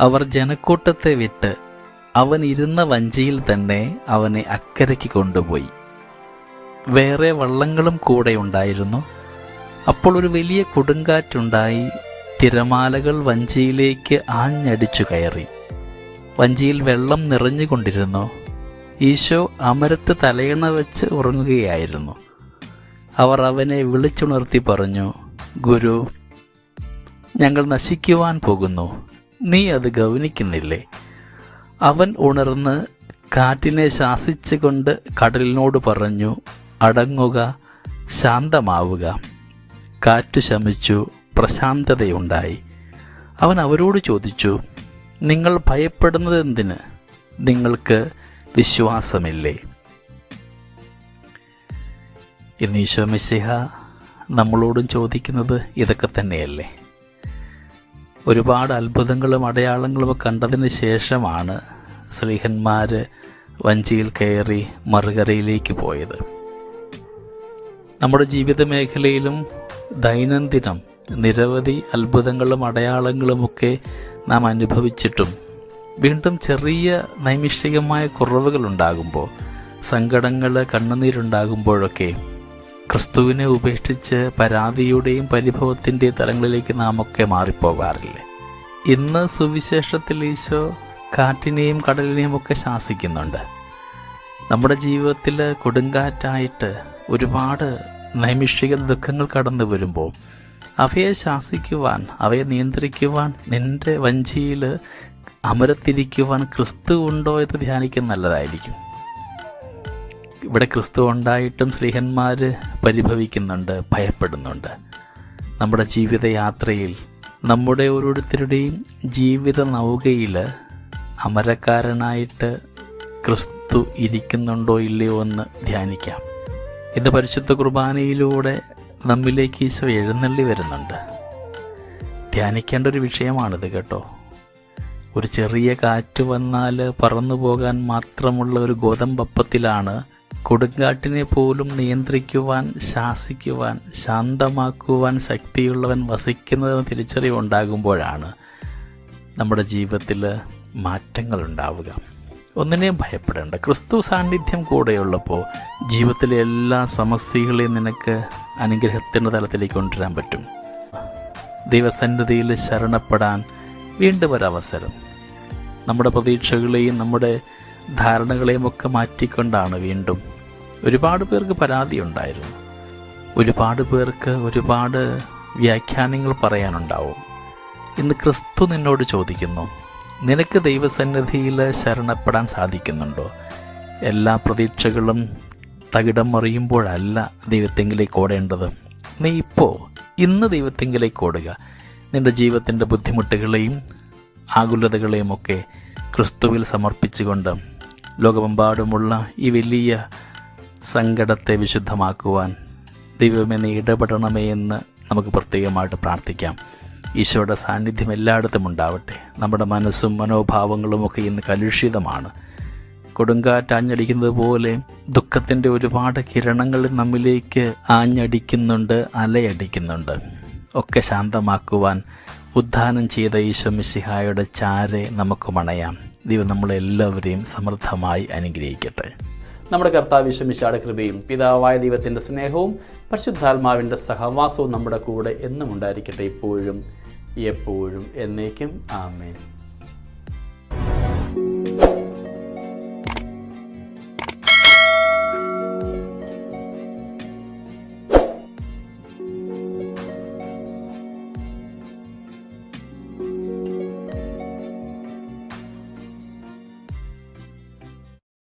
അവർ ജനക്കൂട്ടത്തെ വിട്ട് അവൻ ഇരുന്ന വഞ്ചിയിൽ തന്നെ അവനെ അക്കരയ്ക്ക് കൊണ്ടുപോയി. വേറെ വള്ളങ്ങളും കൂടെ ഉണ്ടായിരുന്നു. അപ്പോൾ ഒരു വലിയ കൊടുങ്കാറ്റുണ്ടായി. തിരമാലകൾ വഞ്ചിയിലേക്ക് ആഞ്ഞടിച്ചു കയറി. വഞ്ചിയിൽ വെള്ളം നിറഞ്ഞുകൊണ്ടിരുന്നു. ഈശോ അമരത്ത് തലയണ വെച്ച് ഉറങ്ങുകയായിരുന്നു. അവർ അവനെ വിളിച്ചുണർത്തി പറഞ്ഞു, ഗുരു, ഞങ്ങൾ നശിക്കുവാൻ പോകുന്നു, നീ അത് ഗൗനിക്കുന്നില്ലേ? അവൻ ഉണർന്ന് കാറ്റിനെ ശാസിച്ചുകൊണ്ട് കടലിനോട് പറഞ്ഞു, അടങ്ങുക, ശാന്തമാവുക. കാറ്റു ശമിച്ചു, പ്രശാന്തതയുണ്ടായി. അവൻ അവരോട് ചോദിച്ചു, നിങ്ങൾ ഭയപ്പെടുന്നത് എന്തിന്? നിങ്ങൾക്ക് വിശ്വാസമില്ലേ? ഇന്ന് ഈശോ മിശിഹ നമ്മളോടും ചോദിക്കുന്നത് ഇതൊക്കെ തന്നെയല്ലേ? ഒരുപാട് അത്ഭുതങ്ങളും അടയാളങ്ങളും കണ്ടതിന് ശേഷമാണ് സ്ലീഹന്മാർ വഞ്ചിയിൽ കയറി മറുകരയിലേക്ക് പോയത്. നമ്മുടെ ജീവിത മേഖലയിലും ദൈനംദിനം നിരവധി അത്ഭുതങ്ങളും അടയാളങ്ങളുമൊക്കെ നാം അനുഭവിച്ചിട്ടും വീണ്ടും ചെറിയ നൈമിഷികമായ കുറവുകൾ ഉണ്ടാകുമ്പോൾ, സങ്കടങ്ങൾ, കണ്ണുനീരുണ്ടാകുമ്പോഴൊക്കെ ക്രിസ്തുവിനെ ഉപേക്ഷിച്ച് പരാതിയുടെയും പരിഭവത്തിൻ്റെയും തലങ്ങളിലേക്ക് നാം ഒക്കെ മാറിപ്പോകാറില്ലേ? ഇന്ന് സുവിശേഷത്തിൽ ഈശോ കാറ്റിനെയും കടലിനെയും ഒക്കെ ശാസിക്കുന്നുണ്ട്. നമ്മുടെ ജീവിതത്തിൽ കൊടുങ്കാറ്റായിട്ട് ഒരുപാട് നൈമിഷിക ദുഃഖങ്ങൾ കടന്നു വരുമ്പോൾ അവയെ ശാസിക്കുവാൻ, അവയെ നിയന്ത്രിക്കുവാൻ, നിന്റെ വഞ്ചിയിൽ അമരത്തിരിക്കുവാൻ ക്രിസ്തു ഉണ്ടോ എന്ന് ധ്യാനിക്കുന്നത് നല്ലതായിരിക്കും. ഇവിടെ ക്രിസ്തു ഉണ്ടായിട്ടും സ്ലീഹന്മാർ പരിഭവിക്കുന്നുണ്ട്, ഭയപ്പെടുന്നുണ്ട്. നമ്മുടെ ജീവിതയാത്രയിൽ, നമ്മുടെ ഓരോരുത്തരുടെയും ജീവിത നൗകയിൽ അമരക്കാരനായിട്ട് ക്രിസ്തു ഇരിക്കുന്നുണ്ടോ ഇല്ലയോ എന്ന് ധ്യാനിക്കാം. ഇന്ന് പരിശുദ്ധ കുർബാനയിലൂടെ നമ്മിലേക്ക് ഈശോ എഴുന്നള്ളി വരുന്നുണ്ട്. ധ്യാനിക്കേണ്ട ഒരു വിഷയമാണിത് കേട്ടോ. ഒരു ചെറിയ കാറ്റ് വന്നാൽ പറന്നു പോകാൻ മാത്രമുള്ള ഒരു ഗോതമ്പപ്പത്തിലാണ് കൊടുങ്കാറ്റിനെ പോലും നിയന്ത്രിക്കുവാൻ, ശാസിക്കുവാൻ, ശാന്തമാക്കുവാൻ ശക്തിയുള്ളവൻ വസിക്കുന്നതെന്ന് തിരിച്ചറിവുണ്ടാകുമ്പോഴാണ് നമ്മുടെ ജീവിതത്തിൽ മാറ്റങ്ങൾ ഉണ്ടാവുക. ഒന്നിനെയും ഭയപ്പെടേണ്ട. ക്രിസ്തു സാന്നിധ്യം കൂടെയുള്ളപ്പോൾ ജീവിതത്തിലെ എല്ലാ സമസ്യകളെയും നിനക്ക് അനുഗ്രഹത്തിൻ്റെ തലത്തിലേക്ക് കൊണ്ടുവരാൻ പറ്റും. ദൈവസന്നിധിയിൽ ശരണപ്പെടാൻ വീണ്ടും ഒരവസരം. നമ്മുടെ പ്രതീക്ഷകളെയും നമ്മുടെ ധാരണകളെയും ഒക്കെ മാറ്റിക്കൊണ്ടാണ് വീണ്ടും. ഒരുപാട് പേർക്ക് പരാതിയുണ്ടായിരുന്നു. ഒരുപാട് പേർക്ക് ഒരുപാട് വ്യാഖ്യാനങ്ങൾ പറയാനുണ്ടാവും. ഇന്ന് ക്രിസ്തു നിന്നോട് ചോദിക്കുന്നു, നിനക്ക് ദൈവസന്നിധിയിൽ ശരണപ്പെടാൻ സാധിക്കുന്നുണ്ടോ? എല്ലാ പ്രതീക്ഷകളും തകിടം മറിയുമ്പോഴല്ല ദൈവത്തെങ്കിലേക്ക് ഓടേണ്ടത്. നീ ഇന്ന് ദൈവത്തെങ്കിലേക്ക് ഓടുക. നിന്റെ ജീവിതത്തിൻ്റെ ബുദ്ധിമുട്ടുകളെയും ആകുലതകളെയും ഒക്കെ ക്രിസ്തുവിൽ സമർപ്പിച്ചുകൊണ്ട് ലോകമെമ്പാടുമുള്ള ഈ വലിയ സങ്കടത്തെ വിശുദ്ധമാക്കുവാൻ ദൈവമേ നീ ഇടപെടണമേ എന്ന് നമുക്ക് പ്രത്യേകമായിട്ട് പ്രാർത്ഥിക്കാം. ഈശോയുടെ സാന്നിധ്യം എല്ലായിടത്തും ഉണ്ടാവട്ടെ. നമ്മുടെ മനസ്സും മനോഭാവങ്ങളുമൊക്കെ ഇന്ന് കലുഷിതമാണ്. കൊടുങ്കാറ്റ് ആഞ്ഞടിക്കുന്നത് പോലെ ദുഃഖത്തിൻ്റെ ഒരുപാട് കിരണങ്ങൾ നമ്മിലേക്ക് ആഞ്ഞടിക്കുന്നുണ്ട്, അലയടിക്കുന്നുണ്ട്. ഒക്കെ ശാന്തമാക്കുവാൻ ഉദ്ധാനം ചെയ്ത ഈശോ മിശിഹായുടെ ചാരെ നമുക്ക് മണയാം. ദൈവം നമ്മളെല്ലാവരെയും സമൃദ്ധമായി അനുഗ്രഹിക്കട്ടെ. നമ്മുടെ കർത്താവ് ഈശോ മിശിഹായുടെ കൃപയും പിതാവായ ദൈവത്തിൻ്റെ സ്നേഹവും പരിശുദ്ധാത്മാവിൻ്റെ സഹവാസവും നമ്മുടെ കൂടെ എന്നും ഉണ്ടായിരിക്കട്ടെ, ഇപ്പോഴും എപ്പോഴും എന്നേക്കും. ആമേൻ.